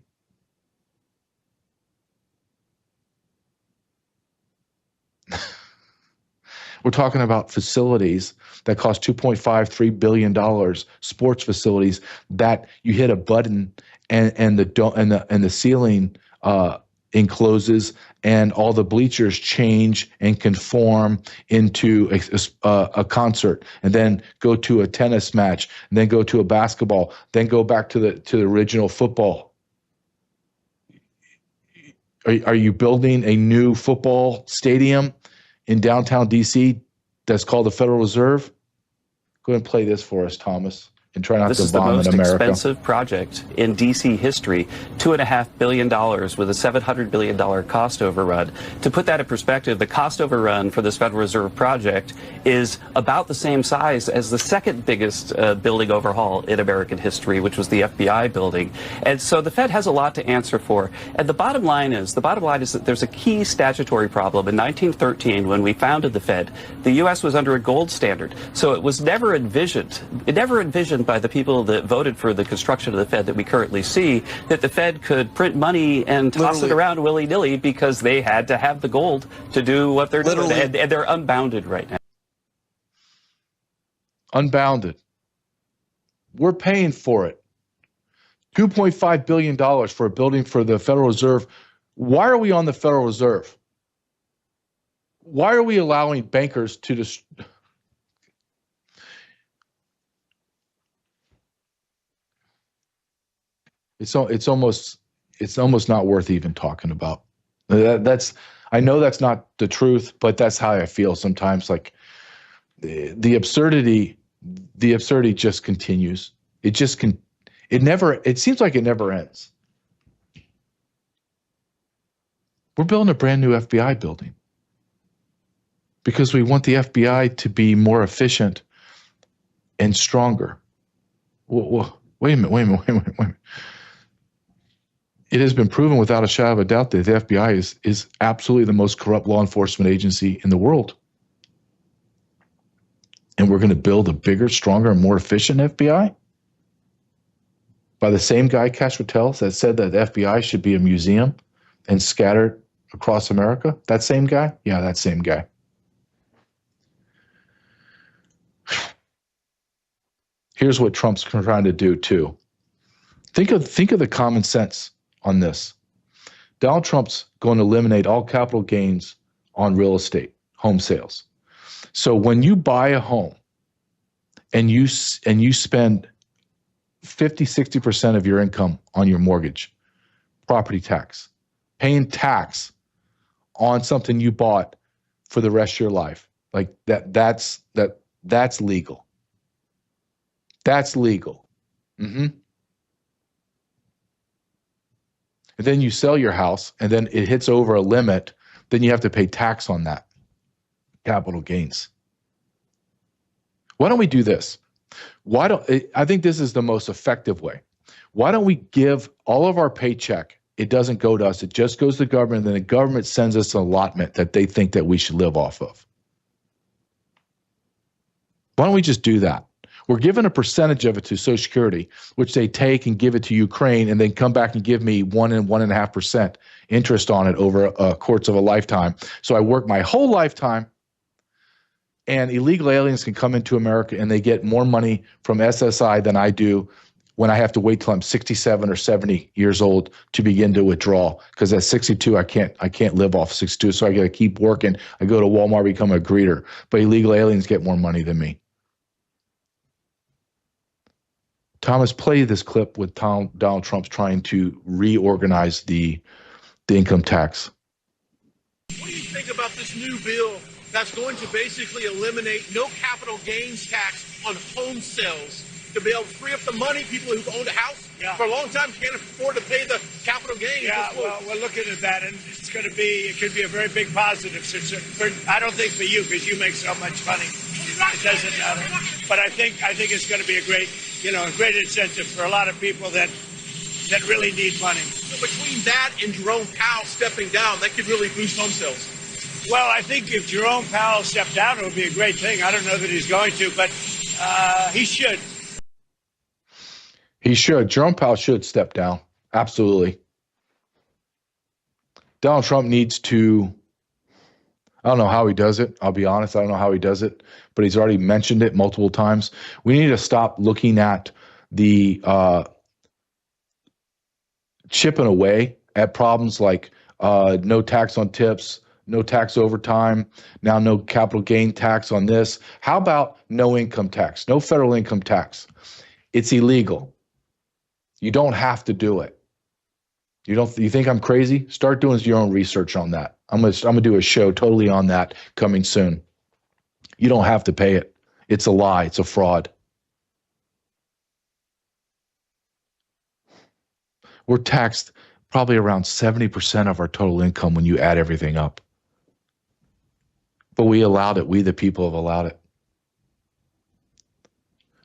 We're talking about facilities that cost $2.53 billion, sports facilities that you hit a button and the ceiling encloses and all the bleachers change and conform into a concert, and then go to a tennis match, and then go to a basketball, then go back to the original football. Are you building a new football stadium in downtown DC that's called the Federal Reserve? Go ahead and play this for us, Thomas, and try not to bomb in America. This is the most expensive project in DC history, $2.5 billion with a $700 billion cost overrun. To put that in perspective, the cost overrun for this Federal Reserve project is about the same size as the second biggest building overhaul in American history, which was the FBI building. And so the Fed has a lot to answer for. And the bottom line is that there's a key statutory problem. In 1913, when we founded the Fed, the U.S. was under a gold standard. So it was never envisioned by the people that voted for the construction of the Fed that we currently see, that the Fed could print money and toss it around willy-nilly, because they had to have the gold to do what they're doing. And they're unbounded right now. Unbounded. We're paying for it. $2.5 billion for a building for the Federal Reserve. Why are we on the Federal Reserve? Why are we allowing bankers to just... It's almost not worth even talking about. I know that's not the truth, but that's how I feel sometimes. Like the absurdity just continues. It seems like it never ends. We're building a brand new FBI building because we want the FBI to be more efficient and stronger. Wait a minute. It has been proven without a shadow of a doubt that the FBI is absolutely the most corrupt law enforcement agency in the world. And we're going to build a bigger, stronger, and more efficient FBI? By the same guy, Cash Patel, that said that the FBI should be a museum and scattered across America? That same guy? Yeah, that same guy. Here's what Trump's trying to do, too. Think of the common sense on this. Donald Trump's going to eliminate all capital gains on real estate, home sales. So when you buy a home and you spend 50-60% of your income on your mortgage, property tax, paying tax on something you bought for the rest of your life, like that's legal. That's legal. Mm-hmm. And then you sell your house, and then it hits over a limit, then you have to pay tax on that. Capital gains. Why don't we do this? I think this is the most effective way. Why don't we give all of our paycheck? It doesn't go to us. It just goes to the government, and then the government sends us an allotment that they think that we should live off of. Why don't we just do that? We're giving a percentage of it to Social Security, which they take and give it to Ukraine, and then come back and give me 1 and 1.5% interest on it over a course of a lifetime. So I work my whole lifetime, and illegal aliens can come into America and they get more money from SSI than I do when I have to wait till I'm 67 or 70 years old to begin to withdraw. Because at 62, I can't live off 62, so I got to keep working. I go to Walmart, become a greeter, but illegal aliens get more money than me. Thomas, play this clip with Donald Trump's trying to reorganize the income tax. What do you think about this new bill that's going to basically eliminate no capital gains tax on home sales to be able to free up the money? People who've owned a house for a long time can't afford to pay the capital gains. Yeah, well, we're looking at that, and it could be a very big positive. I don't think for you, because you make so much money, it doesn't matter. But I think it's going to be a great incentive for a lot of people that really need money. So between that and Jerome Pal stepping down, that could really boost home sales. Well, I think if Jerome Powell stepped down, it would be a great thing. I don't know that he's going to, but he should. He should. Jerome Powell should step down. Absolutely. Donald Trump needs to, I don't know how he does it. I'll be honest. I don't know how he does it, but he's already mentioned it multiple times. We need to stop looking at the chipping away at problems like no tax on tips, no tax overtime, now no capital gain tax on this. How about no income tax, no federal income tax? It's illegal. You don't have to do it. You think I'm crazy? Start doing your own research on that. I'm gonna do a show totally on that coming soon. You don't have to pay it. It's a lie. It's a fraud. We're taxed probably around 70% of our total income when you add everything up. But we allowed it. We, the people, have allowed it.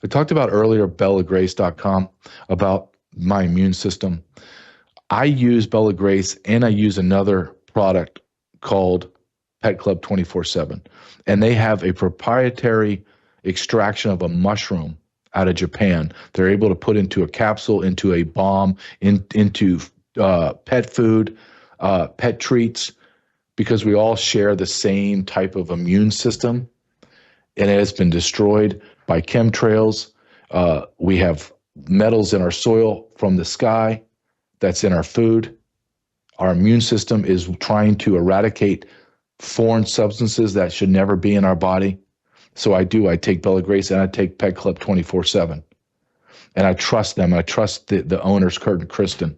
I talked about earlier bellagrace.com about my immune system. I use Bella Grace and I use another product called Pet Club 24/7. And they have a proprietary extraction of a mushroom out of Japan. They're able to put into a capsule, into a balm, into pet food, pet treats, because we all share the same type of immune system. And it has been destroyed by chemtrails. We have metals in our soil from the sky that's in our food. Our immune system is trying to eradicate foreign substances that should never be in our body. So I take Bella Grace and I take Pet Club 24/7. And I trust them. I trust the owners, Kurt and Kristen.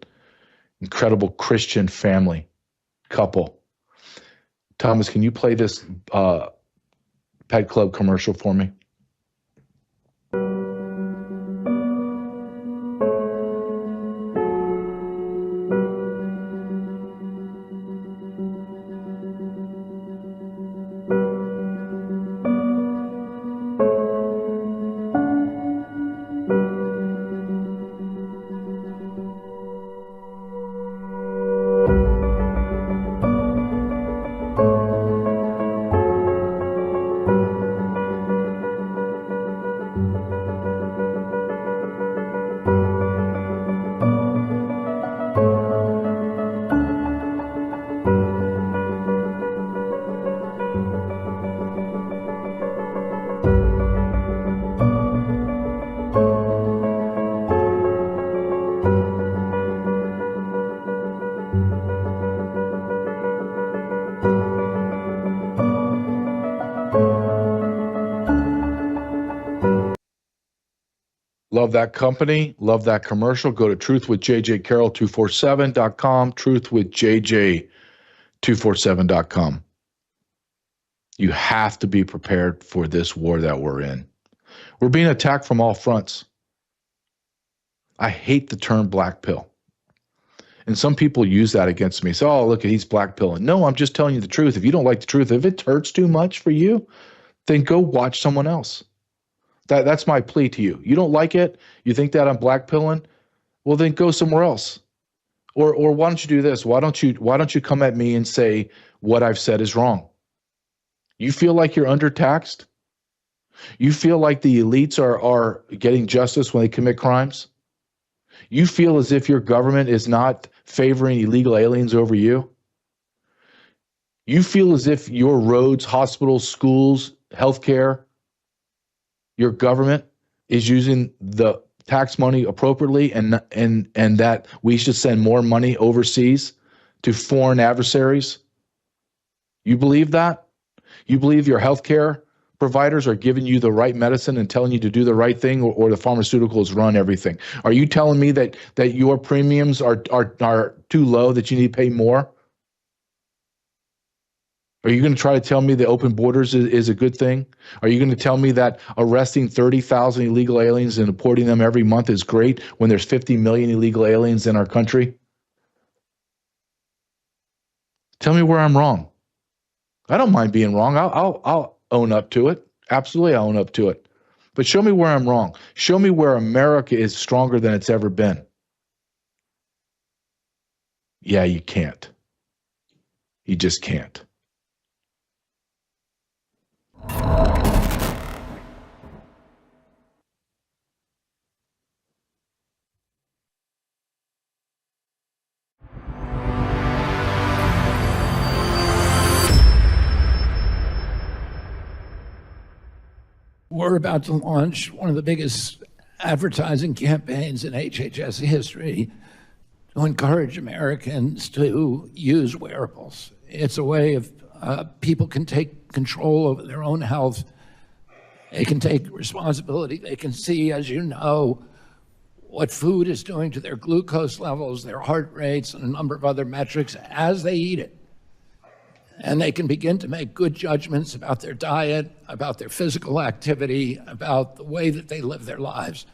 Incredible Christian family, couple. Thomas, can you play this Pet Club commercial for me? Love that company. Love that commercial. Go to truthwithjjcarrell247.com, truthwithjj247.com. You have to be prepared for this war that we're in. We're being attacked from all fronts. I hate the term black pill. And some people use that against me. So, oh, look, he's black pilling. No, I'm just telling you the truth. If you don't like the truth, if it hurts too much for you, then go watch someone else. That's my plea to you. You don't like it? You think that I'm black pilling? Well, then go somewhere else. Or why don't you do this? Why don't you come at me and say what I've said is wrong? You feel like you're undertaxed? You feel like the elites are getting justice when they commit crimes? You feel as if your government is not favoring illegal aliens over you? You feel as if your roads, hospitals, schools, healthcare, your government is using the tax money appropriately and that we should send more money overseas to foreign adversaries? You believe that? You believe your healthcare providers are giving you the right medicine and telling you to do the right thing, or the pharmaceuticals run everything? Are you telling me that your premiums are too low, that you need to pay more? Are you going to try to tell me the open borders is a good thing? Are you going to tell me that arresting 30,000 illegal aliens and deporting them every month is great when there's 50 million illegal aliens in our country? Tell me where I'm wrong. I don't mind being wrong. I'll own up to it. Absolutely, I'll own up to it. But show me where I'm wrong. Show me where America is stronger than it's ever been. Yeah, you can't. You just can't. we're about to launch one of the biggest advertising campaigns in HHS history to encourage Americans to use wearables. It's a way of people can take control over their own health. They can take responsibility. They can see, as you know, what food is doing to their glucose levels, their heart rates, and a number of other metrics as they eat it. And they can begin to make good judgments about their diet, about their physical activity, about the way that they live their lives.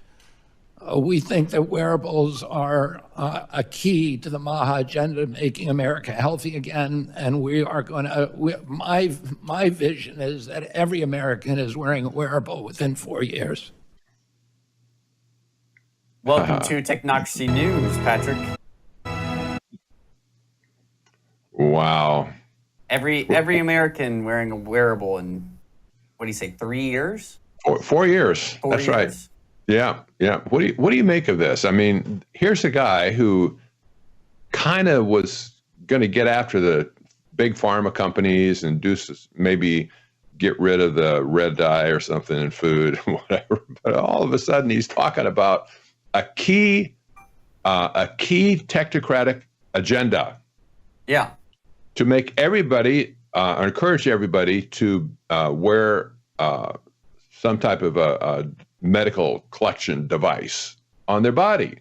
We think that wearables are a key to the MAGA agenda, making America healthy again. And we are going to, my vision is that every American is wearing a wearable within 4 years. Welcome to Technocracy News, Patrick. Wow. Every American wearing a wearable in, what do you say, 3 years? 4 years. 4 That's years. right. Yeah, yeah. What do you make of this? I mean, here's a guy who kind of was going to get after the big pharma companies and maybe get rid of the red dye or something in food, whatever. But all of a sudden, he's talking about a key technocratic agenda. Yeah. To make everybody, encourage everybody to wear some type of a medical collection device on their body.